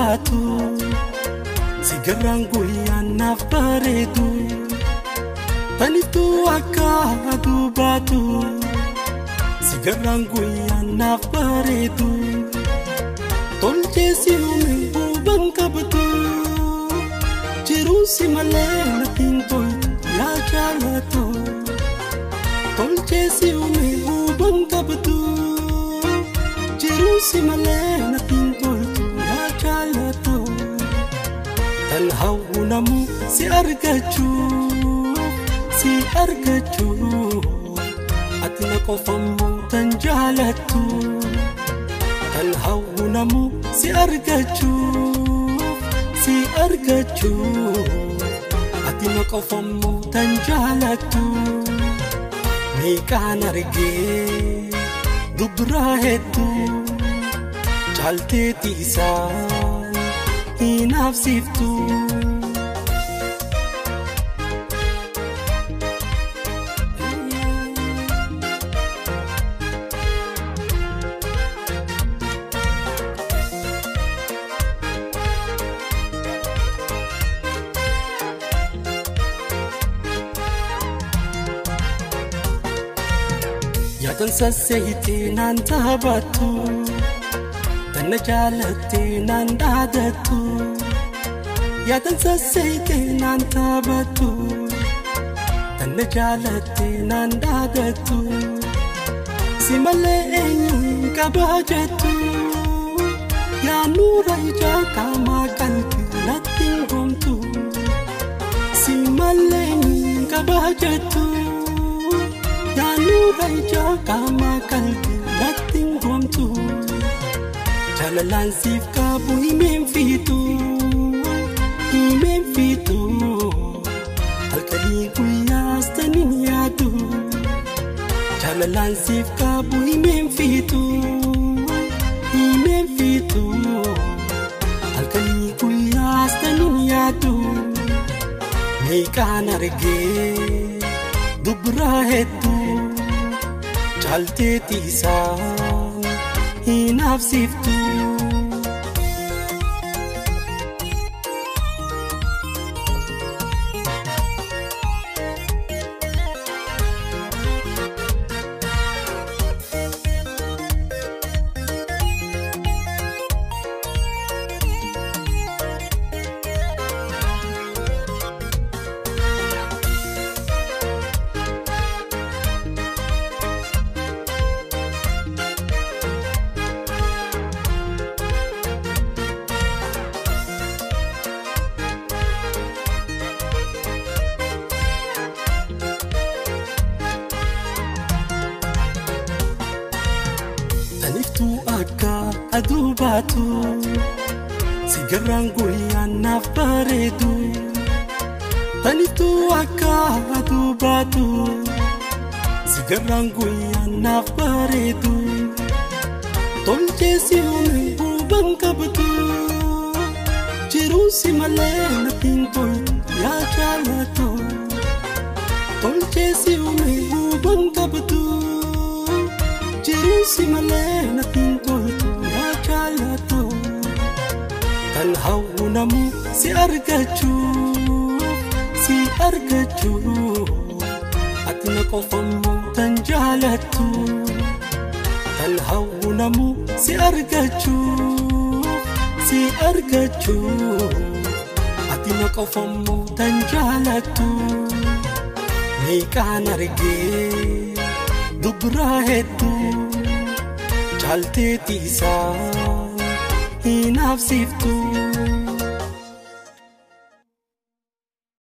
baatu sigarraan guyyaan naaf bareedu taniftuu akka aduu baatu sigarraan guyyaan naaf bareedu tolcheesi uume huban qabatu jiruusi malee natiin toltu yaa jaalatu tolcheesi uume huban qabatu jiruusi malee natiin toltu yaa jaalatu tan hawwunamu si argachuu ati na qofammu tan jaalatu tan hawwunamu si argachuu ati na qofammu tan jaalatu meeqaan argee dubraa hedduu caalteeti isaan hinaafsiftu yaatan sasseeyitee naan taphatu tanna jaalattee naan dhaadatu yaatan sasseeyitee naan taphatu tanna jaalattee naan dhaadatu si malee eenyuun kabajatu yaa nuura ijaa qaamaa qalbii natti gomtu si malee eenyuun kabajatu yaa nuura ijaa qaamaa qalbii natti gomtu jalalaan siif qabu himeen fiitu halkanii guyyaas tanin yaadu jalalaan siif qabu himeen fiitu halkanii guyyaas tanin yaadu meeqaan argee dubraa hedduu caalteeti isaan hinaafsiftu taniftuu akka aduu baatu sigarraan guyyaan naaf bareedu taniftuu akka aduu baatu sigarraan guyyaan naaf bareedu tolcheesi uume huban qabatu jiruusi malee natiin toltu yaa jaalatu tolcheesi uume huban qabatu jiruusi malee natiin toltu yaa jaalatu tan hawwunamu si argachuu ati na qofammu tan jaalatu tan hawwunamu si argachuu ati na qofammu tan jaalatu meeqaan argee dubraa hedduu caalteeti isaan hinaafsiftu